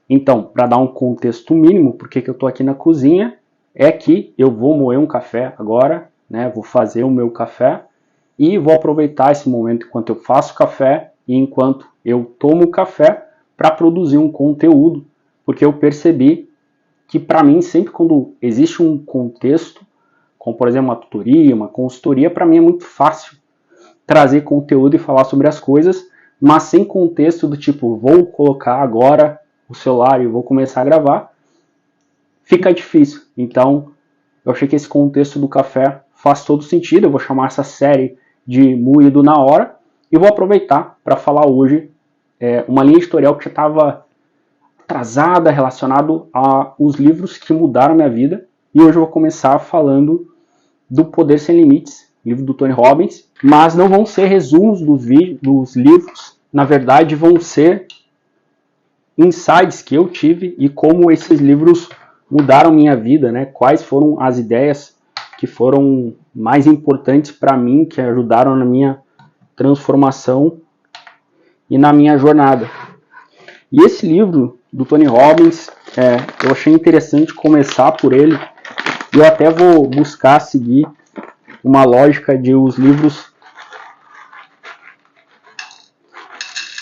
Então, para dar um contexto mínimo, porque que eu estou aqui na cozinha, é que eu vou moer um café agora, né? Vou fazer o meu café e vou aproveitar esse momento enquanto eu faço café e enquanto eu tomo café para produzir um conteúdo, porque eu percebi que para mim sempre quando existe um contexto, como por exemplo uma tutoria, uma consultoria, para mim é muito fácil trazer conteúdo e falar sobre as coisas, mas sem contexto do tipo, vou colocar agora o celular e vou começar a gravar, fica difícil. Então, eu achei que esse contexto do café faz todo sentido. Eu vou chamar essa série de Moído na Hora e vou aproveitar para falar hoje uma linha editorial que já estava atrasada relacionado aos livros que mudaram minha vida. E hoje eu vou começar falando do Poder Sem Limites, livro do Tony Robbins, mas não vão ser resumos dos livros, na verdade vão ser insights que eu tive e como esses livros mudaram minha vida, né? Quais foram as ideias que foram mais importantes para mim, que ajudaram na minha transformação e na minha jornada. E esse livro do Tony Robbins, eu achei interessante começar por ele. E eu até vou buscar seguir uma lógica de os livros.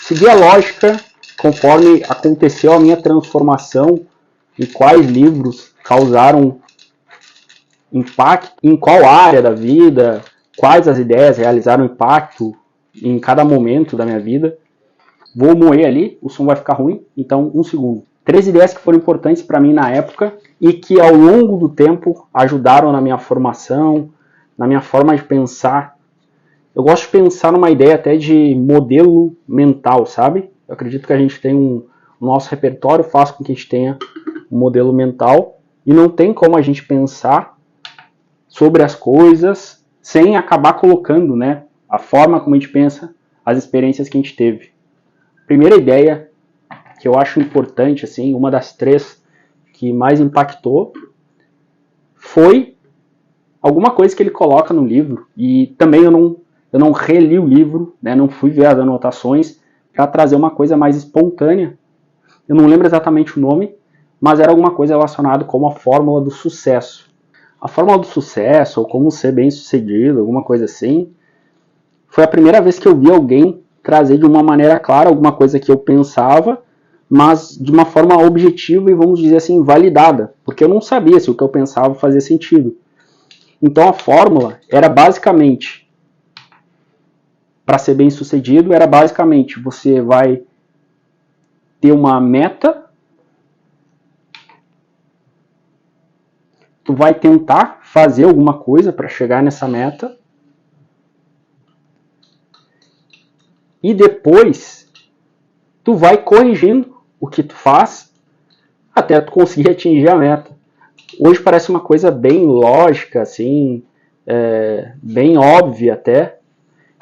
Seguir a lógica conforme aconteceu a minha transformação e quais livros causaram impacto em qual área da vida, quais as ideias realizaram impacto em cada momento da minha vida. Vou moer ali, o som vai ficar ruim, então um segundo. 3 ideias que foram importantes para mim na época e que ao longo do tempo ajudaram na minha formação, na minha forma de pensar. Eu gosto de pensar numa ideia até de modelo mental, sabe? Eu acredito que a gente tem o nosso repertório faz com que a gente tenha um modelo mental e não tem como a gente pensar sobre as coisas sem acabar colocando, né, a forma como a gente pensa, as experiências que a gente teve. Primeira ideia que eu acho importante, assim, uma das 3 que mais impactou foi alguma coisa que ele coloca no livro, e também eu não reli o livro, né, não fui ver as anotações, para trazer uma coisa mais espontânea. Eu não lembro exatamente o nome, mas era alguma coisa relacionada com a fórmula do sucesso. A fórmula do sucesso, ou como ser bem sucedido, alguma coisa assim, foi a primeira vez que eu vi alguém trazer de uma maneira clara alguma coisa que eu pensava, mas de uma forma objetiva e, vamos dizer assim, validada, porque eu não sabia se o que eu pensava fazia sentido. Então a fórmula era basicamente, para ser bem sucedido, era basicamente, você vai ter uma meta, tu vai tentar fazer alguma coisa para chegar nessa meta, e depois tu vai corrigindo o que tu faz até tu conseguir atingir a meta. Hoje parece uma coisa bem lógica, assim, bem óbvia até,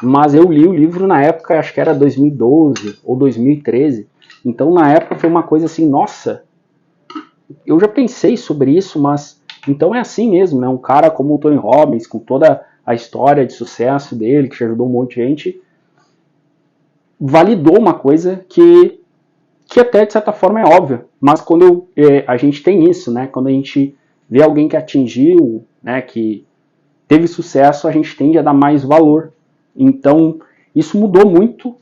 mas eu li o livro na época, acho que era 2012 ou 2013, então na época foi uma coisa assim, nossa, eu já pensei sobre isso, mas então é assim mesmo, né? Um cara como o Tony Robbins, com toda a história de sucesso dele, que já ajudou um monte de gente, validou uma coisa que até de certa forma é óbvia, mas quando a gente tem isso, né? Quando a gente vê alguém que atingiu, né, que teve sucesso, a gente tende a dar mais valor. Então, isso mudou muito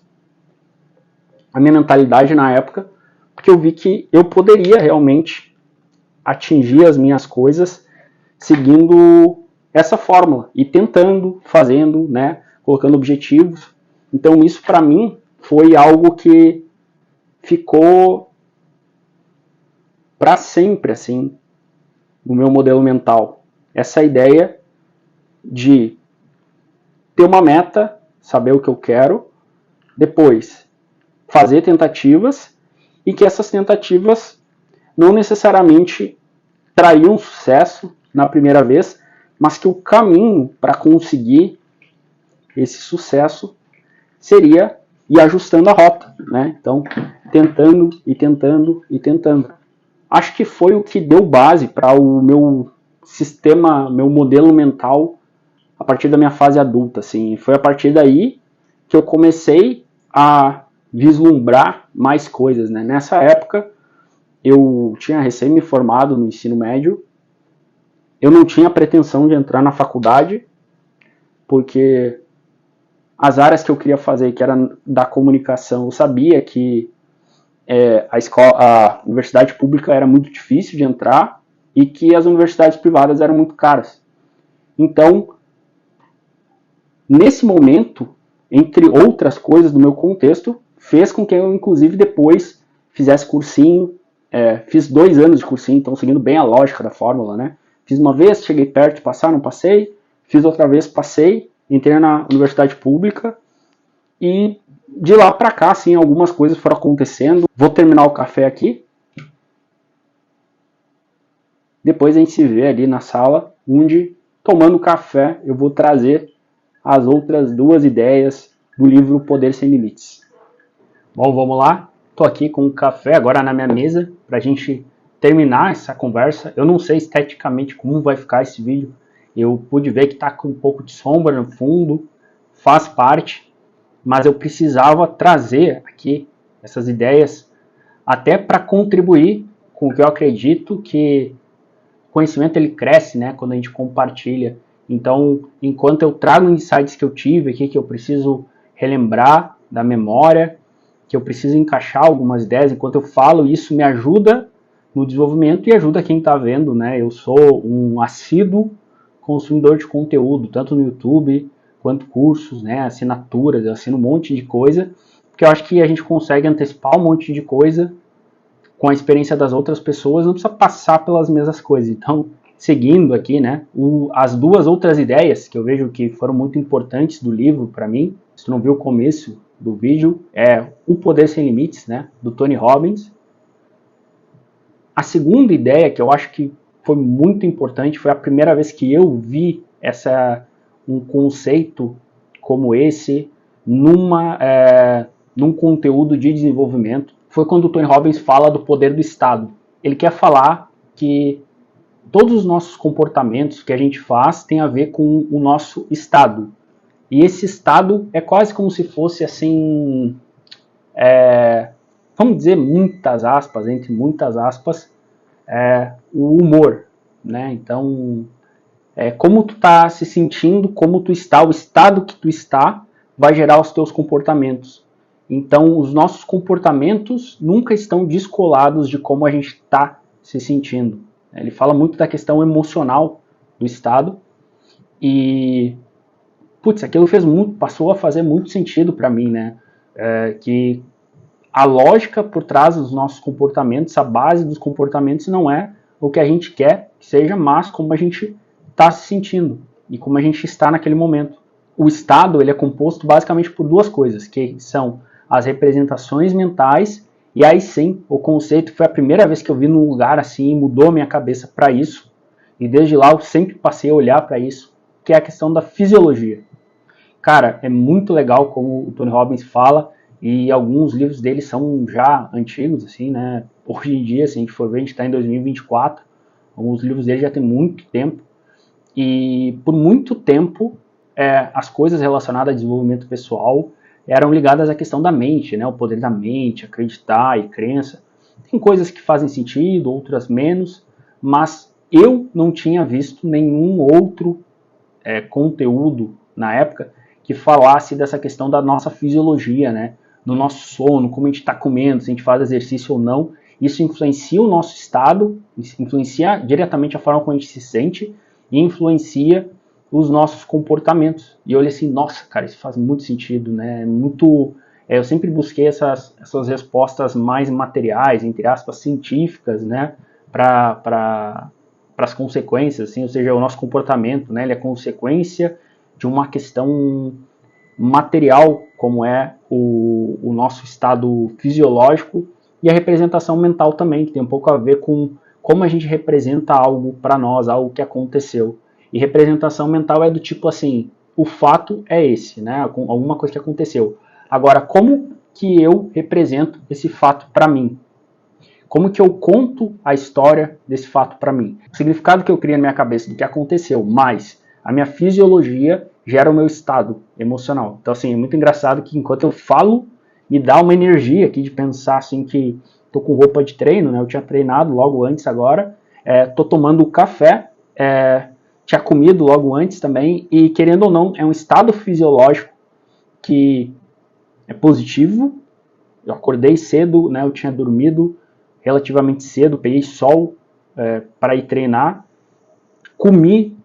a minha mentalidade na época, porque eu vi que eu poderia realmente atingir as minhas coisas seguindo essa fórmula e tentando, fazendo, né, colocando objetivos. Então, isso para mim foi algo que ficou para sempre, assim, no meu modelo mental. Essa ideia de ter uma meta, saber o que eu quero, depois fazer tentativas e que essas tentativas não necessariamente trariam sucesso na primeira vez, mas que o caminho para conseguir esse sucesso seria ir ajustando a rota, né? Então, tentando e tentando e tentando. Acho que foi o que deu base para o meu sistema, meu modelo mental a partir da minha fase adulta, assim. Foi a partir daí que eu comecei a vislumbrar mais coisas, né? Nessa época, eu tinha recém me formado no ensino médio, eu não tinha pretensão de entrar na faculdade, porque as áreas que eu queria fazer, que era da comunicação, eu sabia que a universidade pública era muito difícil de entrar e que as universidades privadas eram muito caras. Então, nesse momento, entre outras coisas do meu contexto, fez com que eu, inclusive, depois fizesse cursinho. Fiz 2 anos de cursinho, então seguindo bem a lógica da fórmula, né? Fiz uma vez, cheguei perto de passar, não passei. Fiz outra vez, passei. Entrei na universidade pública. E de lá pra cá, assim, algumas coisas foram acontecendo. Vou terminar o café aqui. Depois a gente se vê ali na sala, onde, tomando café, eu vou trazer as outras 2 ideias do livro Poder Sem Limites. Bom, vamos lá. Estou aqui com o café agora na minha mesa para a gente terminar essa conversa. Eu não sei esteticamente como vai ficar esse vídeo. Eu pude ver que está com um pouco de sombra no fundo, faz parte, mas eu precisava trazer aqui essas ideias até para contribuir com o que eu acredito que o conhecimento ele cresce, né, quando a gente compartilha. Então, enquanto eu trago insights que eu tive aqui, que eu preciso relembrar da memória, que eu preciso encaixar algumas ideias, enquanto eu falo, isso me ajuda no desenvolvimento e ajuda quem está vendo, né? Eu sou um assíduo consumidor de conteúdo, tanto no YouTube, quanto cursos, né? Assinaturas, eu assino um monte de coisa, porque eu acho que a gente consegue antecipar um monte de coisa com a experiência das outras pessoas, não precisa passar pelas mesmas coisas. Então, seguindo aqui, né, as 2 outras ideias que eu vejo que foram muito importantes do livro para mim, se tu não viu o começo do vídeo, é O Poder Sem Limites, né, do Tony Robbins. A segunda ideia, que eu acho que foi muito importante, foi a primeira vez que eu vi um conceito como esse num conteúdo de desenvolvimento, foi quando o Tony Robbins fala do poder do Estado. Ele quer falar que todos os nossos comportamentos que a gente faz tem a ver com o nosso estado. E esse estado é quase como se fosse assim, vamos dizer muitas aspas, entre muitas aspas, o humor, né? Então, como tu está se sentindo, como tu está, o estado que tu está vai gerar os teus comportamentos. Então, os nossos comportamentos nunca estão descolados de como a gente está se sentindo. Ele fala muito da questão emocional do estado e, putz, aquilo passou a fazer muito sentido para mim, né? Que a lógica por trás dos nossos comportamentos, a base dos comportamentos não é o que a gente quer que seja, mas como a gente está se sentindo e como a gente está naquele momento. O estado ele é composto basicamente por 2 coisas, que são as representações mentais, e aí sim, o conceito foi a primeira vez que eu vi num lugar assim, mudou minha cabeça para isso, e desde lá eu sempre passei a olhar para isso, que é a questão da fisiologia. Cara, é muito legal como o Tony Robbins fala, e alguns livros dele são já antigos, assim, né? Hoje em dia, se a gente for ver, a gente está em 2024, alguns livros dele já tem muito tempo, e por muito tempo as coisas relacionadas a desenvolvimento pessoal eram ligadas à questão da mente, né? O poder da mente, acreditar e crença. Tem coisas que fazem sentido, outras menos, mas eu não tinha visto nenhum outro conteúdo na época que falasse dessa questão da nossa fisiologia, né? Do nosso sono, como a gente está comendo, se a gente faz exercício ou não. Isso influencia o nosso estado, influencia diretamente a forma como a gente se sente e influencia os nossos comportamentos. E eu olhei assim, nossa, cara, isso faz muito sentido, né? Eu sempre busquei essas respostas mais materiais, entre aspas, científicas, né? Para as consequências, assim, ou seja, o nosso comportamento, né? Ele é consequência de uma questão material, como é o nosso estado fisiológico, e a representação mental também, que tem um pouco a ver com como a gente representa algo para nós, algo que aconteceu. E representação mental é do tipo assim, o fato é esse, né? Alguma coisa que aconteceu. Agora, como que eu represento esse fato para mim? Como que eu conto a história desse fato para mim? O significado que eu crio na minha cabeça do que aconteceu, mais a minha fisiologia gera o meu estado emocional. Então, assim, é muito engraçado que enquanto eu falo, me dá uma energia aqui de pensar assim que tô com roupa de treino, né? Eu tinha treinado logo antes agora, tô tomando café, tinha comido logo antes também, e querendo ou não, é um estado fisiológico que é positivo. Eu acordei cedo, né? Eu tinha dormido relativamente cedo, peguei sol para ir treinar, comi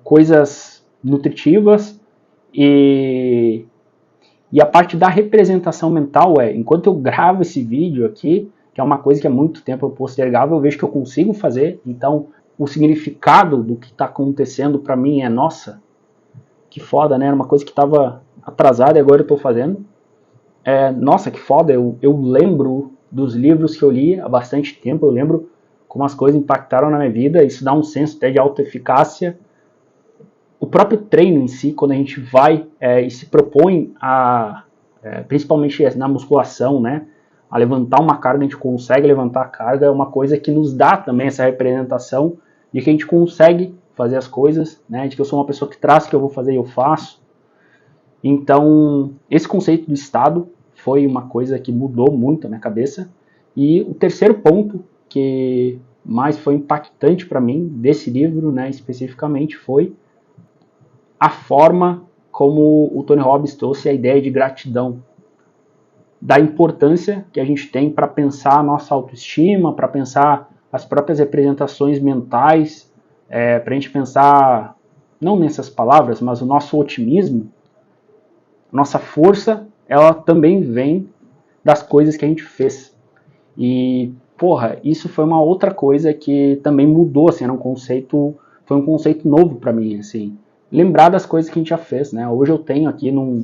coisas nutritivas e a parte da representação mental enquanto eu gravo esse vídeo aqui, que é uma coisa que há muito tempo eu postergava, eu vejo que eu consigo fazer, então o significado do que está acontecendo para mim é, nossa, que foda, né? Era uma coisa que estava atrasada e agora eu estou fazendo. Nossa, que foda, eu lembro dos livros que eu li há bastante tempo, eu lembro como as coisas impactaram na minha vida, isso dá um senso até de autoeficácia. O próprio treino em si, quando a gente vai e se propõe principalmente na musculação, né, a levantar uma carga, a gente consegue levantar a carga, é uma coisa que nos dá também essa representação de que a gente consegue fazer as coisas, né, de que eu sou uma pessoa que traz o que eu vou fazer e eu faço. Então, esse conceito de estado foi uma coisa que mudou muito a minha cabeça. E o terceiro ponto que mais foi impactante para mim desse livro, né, especificamente, foi a forma como o Tony Robbins trouxe a ideia de gratidão, da importância que a gente tem para pensar a nossa autoestima, para pensar as próprias representações mentais, para a gente pensar, não nessas palavras, mas o nosso otimismo, nossa força, ela também vem das coisas que a gente fez. E, porra, isso foi uma outra coisa que também mudou, assim, foi um conceito novo para mim, assim. Lembrar das coisas que a gente já fez, né? Hoje eu tenho aqui num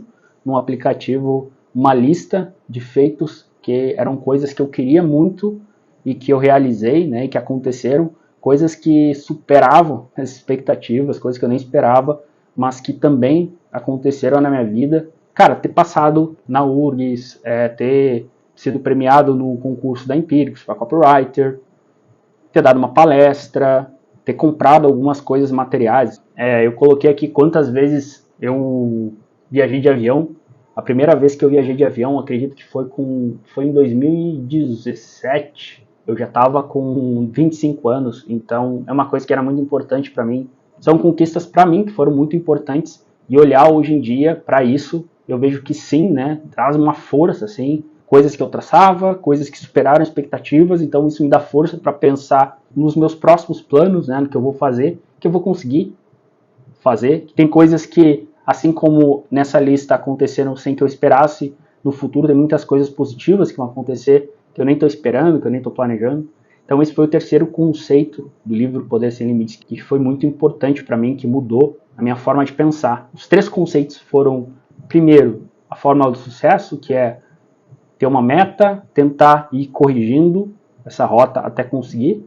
aplicativo uma lista de feitos que eram coisas que eu queria muito e que eu realizei, né? E que aconteceram, coisas que superavam as expectativas, coisas que eu nem esperava, mas que também aconteceram na minha vida. Cara, ter passado na URGS, ter sido premiado no concurso da Empíricos para copywriter, ter dado uma palestra, ter comprado algumas coisas materiais. Eu coloquei aqui quantas vezes eu viajei de avião. A primeira vez que eu viajei de avião, acredito que foi em 2017. Eu já estava com 25 anos, então é uma coisa que era muito importante para mim. São conquistas para mim que foram muito importantes, e olhar hoje em dia para isso, eu vejo que sim, né, traz uma força, assim, coisas que eu traçava, coisas que superaram expectativas, então isso me dá força para pensar nos meus próximos planos, né, no que eu vou fazer, que eu vou conseguir fazer. Tem coisas que, assim como nessa lista aconteceram sem que eu esperasse, no futuro tem muitas coisas positivas que vão acontecer, que eu nem estou esperando, que eu nem estou planejando. Então esse foi o terceiro conceito do livro Poder Sem Limites, que foi muito importante para mim, que mudou a minha forma de pensar. Os três conceitos foram, primeiro, a fórmula do sucesso, que é ter uma meta, tentar ir corrigindo essa rota até conseguir.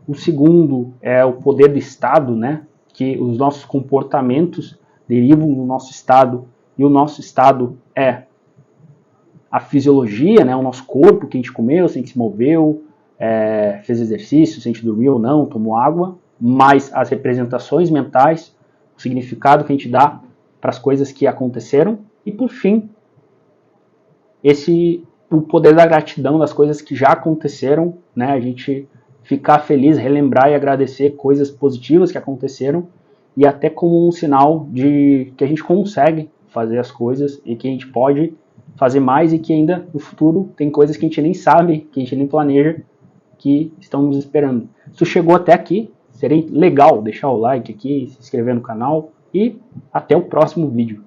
O segundo é o poder do estado, né? Que os nossos comportamentos derivam do nosso estado, e o nosso estado é a fisiologia, né? O nosso corpo, que a gente comeu, se a gente se moveu, fez exercício, se a gente dormiu ou não, tomou água, mais as representações mentais, o significado que a gente dá para as coisas que aconteceram, e por fim, o poder da gratidão das coisas que já aconteceram, né? A gente ficar feliz, relembrar e agradecer coisas positivas que aconteceram, e até como um sinal de que a gente consegue fazer as coisas e que a gente pode fazer mais, e que ainda no futuro tem coisas que a gente nem sabe, que a gente nem planeja, que estão nos esperando. Se chegou até aqui, seria legal deixar o like aqui, se inscrever no canal, e até o próximo vídeo.